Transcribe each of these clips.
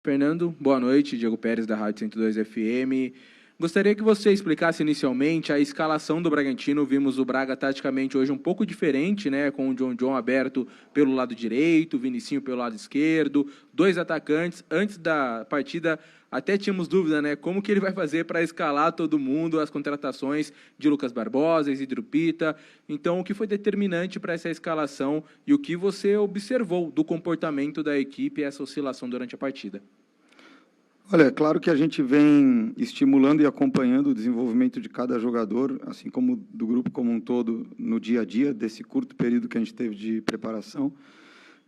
Fernando, boa noite. Diego Pérez, da Rádio 102 FM. Gostaria que você explicasse inicialmente a escalação do Bragantino. Vimos o Braga taticamente hoje um pouco diferente, né? Com o John aberto pelo lado direito, o Vinicinho pelo lado esquerdo, dois atacantes. Antes da partida, até tínhamos dúvida, né? Como que ele vai fazer para escalar todo mundo, as contratações de Lucas Barbosa, Isidro Pita. Então, o que foi determinante para essa escalação e o que você observou do comportamento da equipe e essa oscilação durante a partida? Olha, é claro que a gente vem estimulando e acompanhando o desenvolvimento de cada jogador, assim como do grupo como um todo, no dia a dia, desse curto período que a gente teve de preparação.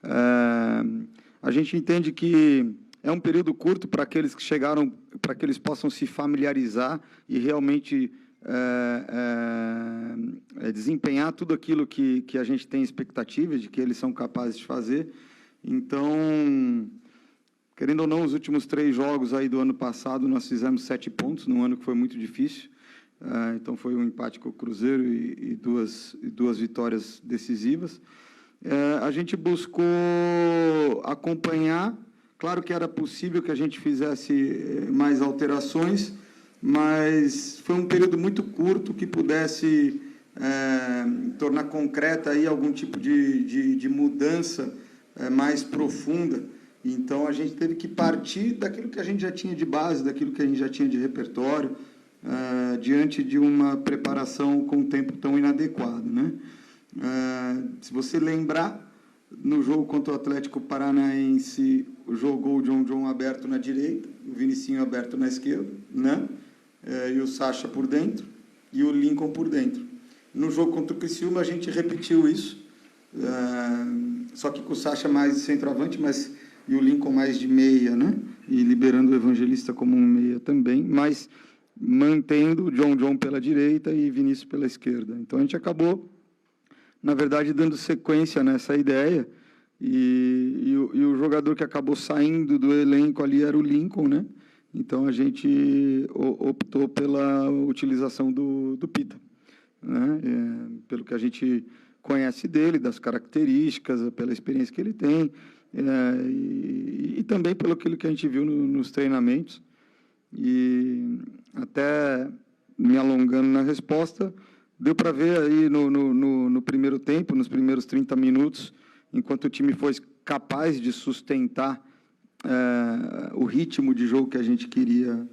A gente entende que é um período curto para aqueles que chegaram, para que eles possam se familiarizar e realmente desempenhar tudo aquilo que a gente tem expectativa de que eles são capazes de fazer. Então, querendo ou não, os últimos 3 jogos aí do ano passado, nós fizemos 7 pontos, num ano que foi muito difícil. Então, foi um empate com o Cruzeiro e duas vitórias decisivas. A gente buscou acompanhar. Claro que era possível que a gente fizesse mais alterações, mas foi um período muito curto que pudesse tornar concreta aí algum tipo de mudança mais profunda. Então, a gente teve que partir daquilo que a gente já tinha de base, daquilo que a gente já tinha de repertório, diante de uma preparação com um tempo tão inadequado, né? Se você lembrar, no jogo contra o Atlético Paranaense, jogou o John aberto na direita, o Vinicinho aberto na esquerda, né? E o Sacha por dentro, e o Lincoln por dentro. No jogo contra o Criciúma, a gente repetiu isso, só que com o Sacha mais de centroavante, e o Lincoln mais de meia, né? E liberando o Evangelista como um meia também, mas mantendo o John pela direita e Vinícius pela esquerda. Então, a gente acabou, na verdade, dando sequência nessa ideia, e o jogador que acabou saindo do elenco ali era o Lincoln, né? Então, a gente optou pela utilização do Pita, né? Pelo que a gente conhece dele, das características, pela experiência que ele tem, e também pelo aquilo que a gente viu nos treinamentos. E até me alongando na resposta, deu para ver aí no primeiro tempo, nos primeiros 30 minutos, enquanto o time foi capaz de sustentar o ritmo de jogo que a gente queria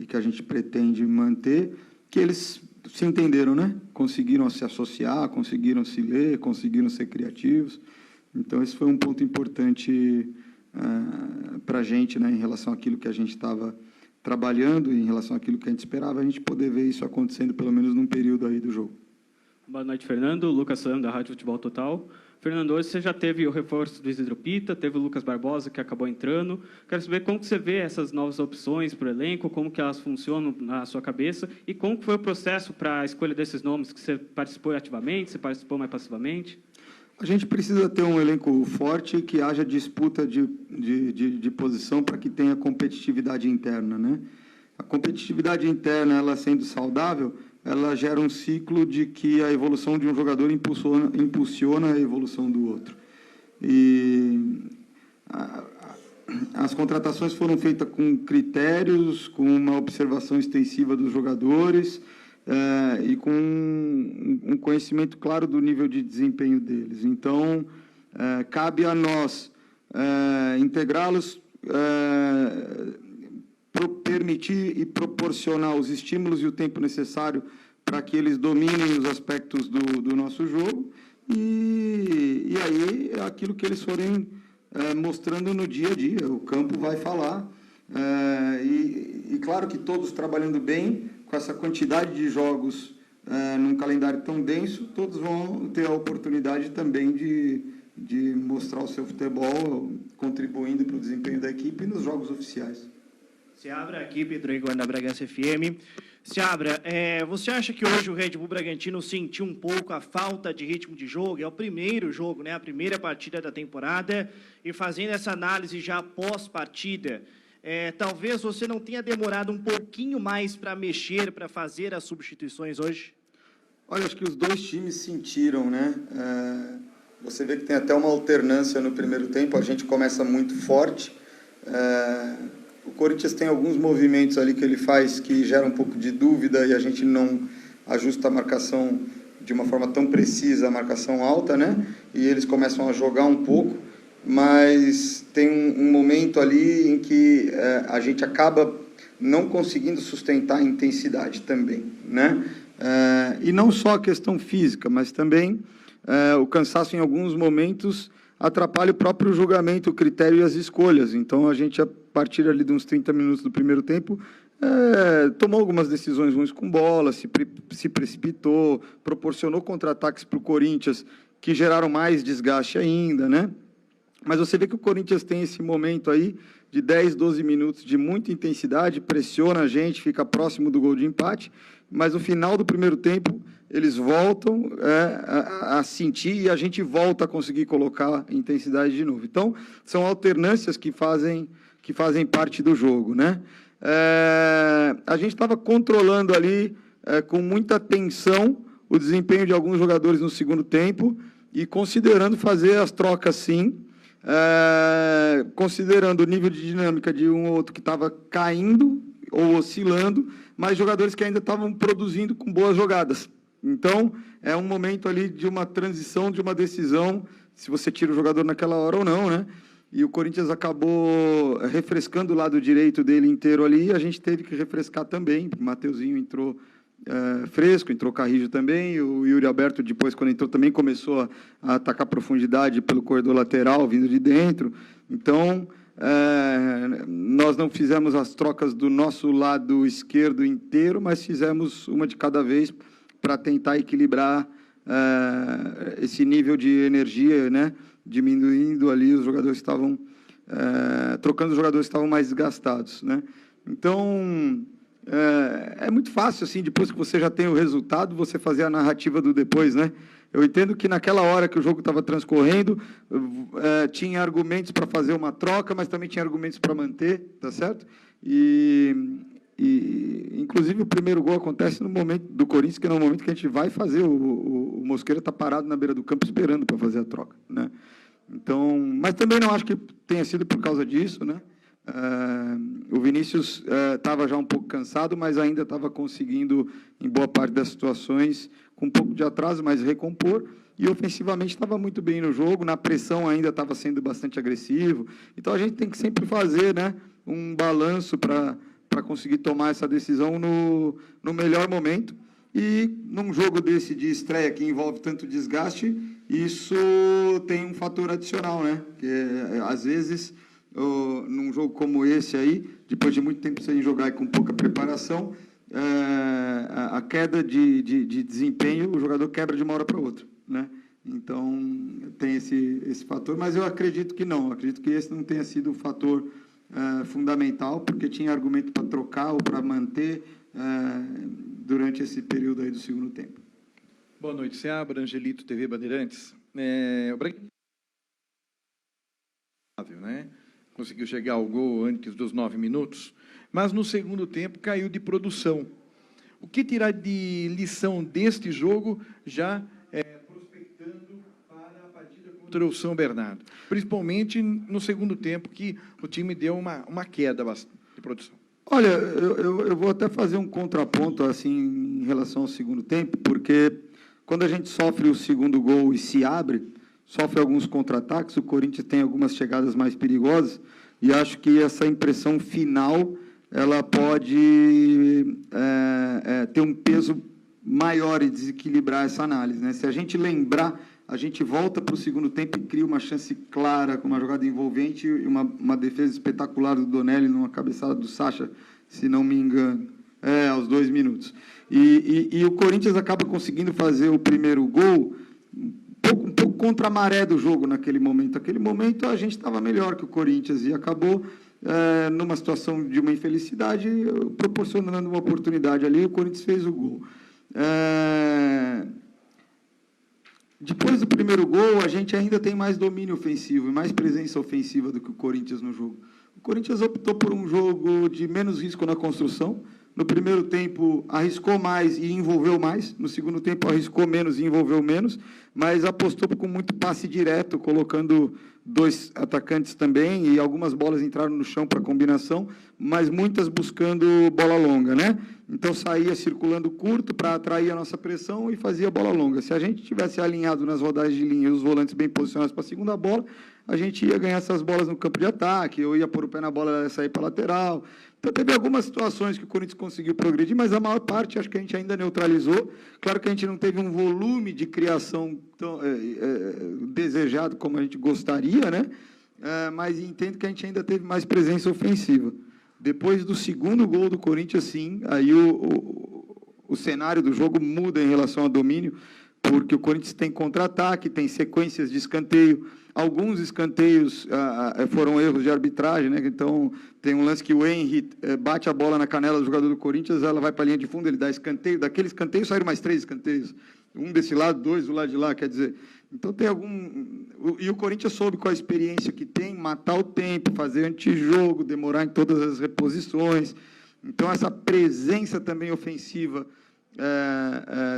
e que a gente pretende manter, que eles se entenderam, né? Conseguiram se associar, conseguiram se ler, conseguiram ser criativos. Então, esse foi um ponto importante para a gente, né, em relação àquilo que a gente estava trabalhando, em relação àquilo que a gente esperava, a gente poder ver isso acontecendo, pelo menos num período aí do jogo. Boa noite, Fernando. Lucas Sam, da Rádio Futebol Total. Fernando, hoje você já teve o reforço do Isidro Pita, teve o Lucas Barbosa, que acabou entrando. Quero saber como que você vê essas novas opções para o elenco, como que elas funcionam na sua cabeça e como que foi o processo para a escolha desses nomes, que você participou ativamente, você participou mais passivamente? A gente precisa ter um elenco forte e que haja disputa de posição para que tenha competitividade interna, né? A competitividade interna, ela sendo saudável, ela gera um ciclo de que a evolução de um jogador impulsiona a evolução do outro. E as contratações foram feitas com critérios, com uma observação extensiva dos jogadores, e com um conhecimento claro do nível de desempenho deles. Então, cabe a nós integrá-los, permitir e proporcionar os estímulos e o tempo necessário para que eles dominem os aspectos do nosso jogo, e aí é aquilo que eles forem mostrando no dia a dia. O campo vai falar, e claro que todos trabalhando bem, com essa quantidade de jogos num calendário tão denso, todos vão ter a oportunidade também de mostrar o seu futebol, contribuindo para o desempenho da equipe nos jogos oficiais. Seabra, aqui, Pedro Igor, da Bragança FM. Seabra, você acha que hoje o Red Bull Bragantino sentiu um pouco a falta de ritmo de jogo? É o primeiro jogo, né? A primeira partida da temporada, e fazendo essa análise já pós-partida, talvez você não tenha demorado um pouquinho mais para mexer, para fazer as substituições hoje? Olha, acho que os dois times sentiram, né? Você vê que tem até uma alternância no primeiro tempo, a gente começa muito forte, O Corinthians tem alguns movimentos ali que ele faz que geram um pouco de dúvida e a gente não ajusta a marcação de uma forma tão precisa, a marcação alta, né? E eles começam a jogar um pouco, mas tem um momento ali em que a gente acaba não conseguindo sustentar a intensidade também, né? E não só a questão física, mas também o cansaço em alguns momentos atrapalha o próprio julgamento, o critério e as escolhas. Então, a gente, a partir ali de uns 30 minutos do primeiro tempo, tomou algumas decisões ruins com bola, se precipitou, proporcionou contra-ataques para o Corinthians, que geraram mais desgaste ainda, né? Mas você vê que o Corinthians tem esse momento aí de 10, 12 minutos de muita intensidade, pressiona a gente, fica próximo do gol de empate, mas no final do primeiro tempo eles voltam a sentir e a gente volta a conseguir colocar intensidade de novo. Então, são alternâncias que fazem parte do jogo, né? A gente estava controlando ali com muita atenção o desempenho de alguns jogadores no segundo tempo e considerando fazer as trocas, sim, considerando o nível de dinâmica de um ou outro que estava caindo ou oscilando, mas jogadores que ainda estavam produzindo com boas jogadas. Então, é um momento ali de uma transição, de uma decisão, se você tira o jogador naquela hora ou não, né? E o Corinthians acabou refrescando o lado direito dele inteiro ali, e a gente teve que refrescar também. O Mateuzinho entrou fresco, entrou Carrijo também, o Yuri Alberto, depois, quando entrou, também começou a atacar profundidade pelo corredor lateral, vindo de dentro. Então, nós não fizemos as trocas do nosso lado esquerdo inteiro, mas fizemos uma de cada vez para tentar equilibrar esse nível de energia, né? Diminuindo ali, os jogadores estavam trocando, os jogadores estavam mais desgastados, né? Então, é muito fácil, assim, depois que você já tem o resultado, você fazer a narrativa do depois, né? Eu entendo que naquela hora que o jogo estava transcorrendo, tinha argumentos para fazer uma troca, mas também tinha argumentos para manter, tá certo? Inclusive, o primeiro gol acontece no momento do Corinthians, que é no momento que a gente vai fazer, o Mosqueira está parado na beira do campo esperando para fazer a troca, né? Então, mas também não acho que tenha sido por causa disso, né? O Vinícius estava já um pouco cansado, mas ainda estava conseguindo, em boa parte das situações, com um pouco de atraso, mas recompor, e ofensivamente estava muito bem no jogo, na pressão ainda estava sendo bastante agressivo. Então, a gente tem que sempre fazer, né, um balanço para conseguir tomar essa decisão no melhor momento. E num jogo desse de estreia que envolve tanto desgaste, isso tem um fator adicional, né? Que às vezes, num jogo como esse aí, depois de muito tempo sem jogar e com pouca preparação, a queda de desempenho, o jogador quebra de uma hora para outra, né? Então, tem esse fator, mas eu acredito que não. Eu acredito que esse não tenha sido um fator fundamental, porque tinha argumento para trocar ou para manter durante esse período aí do segundo tempo. Boa noite, Seabra, Angelito, TV Bandeirantes. O Bragantino, né? Conseguiu chegar ao gol antes dos 9 minutos, mas no segundo tempo caiu de produção. O que tirar de lição deste jogo, já prospectando para a partida contra o São Bernardo? Principalmente no segundo tempo, que o time deu uma queda de produção. Olha, eu vou até fazer um contraponto assim, em relação ao segundo tempo, porque quando a gente sofre o segundo gol e se abre, sofre alguns contra-ataques, o Corinthians tem algumas chegadas mais perigosas, e acho que essa impressão final ela pode ter um peso maior e desequilibrar essa análise, né? Se a gente lembrar, a gente volta para o segundo tempo e cria uma chance clara, com uma jogada envolvente e uma defesa espetacular do Donelli, numa cabeçada do Sacha, se não me engano, aos 2 minutos. E o Corinthians acaba conseguindo fazer o primeiro gol um pouco contra a maré do jogo naquele momento. Naquele momento, a gente estava melhor que o Corinthians e acabou, numa situação de uma infelicidade, proporcionando uma oportunidade ali, o Corinthians fez o gol. Depois do primeiro gol, a gente ainda tem mais domínio ofensivo e mais presença ofensiva do que o Corinthians no jogo. O Corinthians optou por um jogo de menos risco na construção. No primeiro tempo, arriscou mais e envolveu mais. No segundo tempo, arriscou menos e envolveu menos, mas apostou com muito passe direto, colocando 2 atacantes também, e algumas bolas entraram no chão para combinação, mas muitas buscando bola longa, né? Então, saía circulando curto para atrair a nossa pressão e fazia bola longa. Se a gente tivesse alinhado nas rodagens de linha e os volantes bem posicionados para a segunda bola, a gente ia ganhar essas bolas no campo de ataque, eu ia pôr o pé na bola e sair para a lateral. Então, teve algumas situações que o Corinthians conseguiu progredir, mas a maior parte acho que a gente ainda neutralizou. Claro que a gente não teve um volume de criação tão desejado como a gente gostaria, né? Mas entendo que a gente ainda teve mais presença ofensiva. Depois do segundo gol do Corinthians, sim, aí o cenário do jogo muda em relação ao domínio, porque o Corinthians tem contra-ataque, tem sequências de escanteio. Alguns escanteios foram erros de arbitragem, né? Então, tem um lance que o Henry bate a bola na canela do jogador do Corinthians, ela vai para a linha de fundo, ele dá escanteio. Daquele escanteio saíram mais 3 escanteios. Um desse lado, 2 do lado de lá, quer dizer... Então, tem algum... E o Corinthians soube, com a experiência que tem, matar o tempo, fazer antijogo, demorar em todas as reposições. Então, essa presença também ofensiva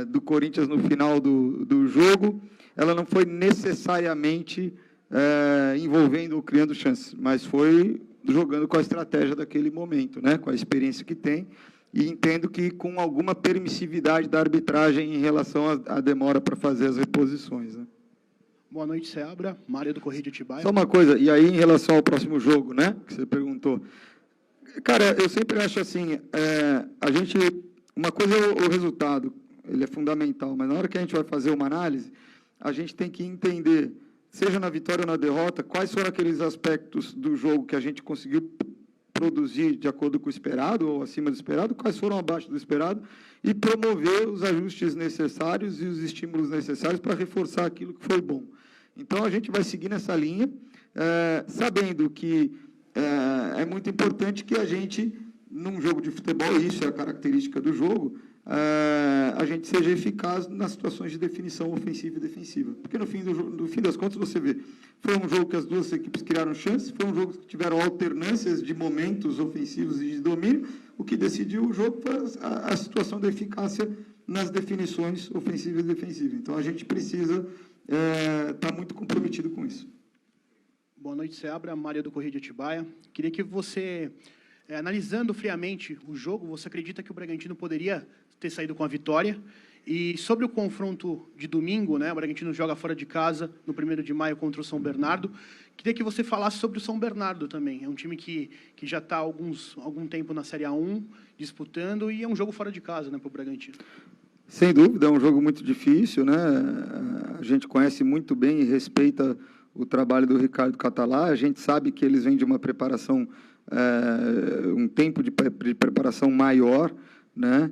do Corinthians no final do jogo, ela não foi necessariamente envolvendo ou criando chances, mas foi jogando com a estratégia daquele momento, né? Com a experiência que tem, e entendo que com alguma permissividade da arbitragem em relação à demora para fazer as reposições, né? Boa noite, Seabra. Mário do Correio de Atibaia. Só uma coisa, e aí em relação ao próximo jogo, né, que você perguntou. Cara, eu sempre acho assim, uma coisa é o resultado, ele é fundamental, mas na hora que a gente vai fazer uma análise, a gente tem que entender, seja na vitória ou na derrota, quais foram aqueles aspectos do jogo que a gente conseguiu produzir de acordo com o esperado ou acima do esperado, quais foram abaixo do esperado, e promover os ajustes necessários e os estímulos necessários para reforçar aquilo que foi bom. Então, a gente vai seguir nessa linha, sabendo que é muito importante que a gente, num jogo de futebol, isso é a característica do jogo, a gente seja eficaz nas situações de definição ofensiva e defensiva. Porque, no fim das contas, você vê, foi um jogo que as duas equipes criaram chances, foi um jogo que tiveram alternâncias de momentos ofensivos e de domínio, o que decidiu o jogo foi a situação da eficácia nas definições ofensivas e defensivas. Então, a gente precisa estar muito comprometido com isso. Boa noite, Seabra. Mário do Correio de Atibaia. Queria que você, analisando friamente o jogo, você acredita que o Bragantino poderia ter saído com a vitória? E sobre o confronto de domingo, né, o Bragantino joga fora de casa no 1º de maio contra o São Bernardo. Queria que você falasse sobre o São Bernardo também. É um time que já está há algum tempo na Série A1 disputando, e é um jogo fora de casa, né, para o Bragantino. Sem dúvida, é um jogo muito difícil, né? A gente conhece muito bem e respeita o trabalho do Ricardo Catalá. A gente sabe que eles vêm de uma preparação, um tempo de preparação maior, né?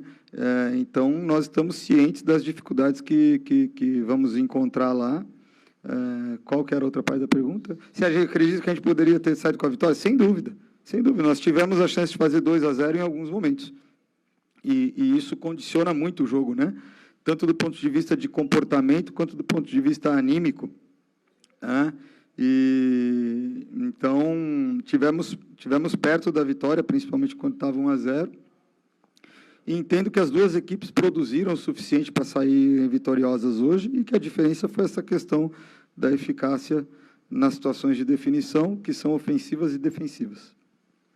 Então, nós estamos cientes das dificuldades que vamos encontrar lá. Qual que era a outra parte da pergunta? Se a gente acredita que a gente poderia ter saído com a vitória? Sem dúvida, sem dúvida. Nós tivemos a chance de fazer 2-0 em alguns momentos. E isso condiciona muito o jogo, né? Tanto do ponto de vista de comportamento, quanto do ponto de vista anímico. Então, tivemos perto da vitória, principalmente quando estava 1-0. E entendo que as duas equipes produziram o suficiente para sair vitoriosas hoje, e que a diferença foi essa questão da eficácia nas situações de definição, que são ofensivas e defensivas.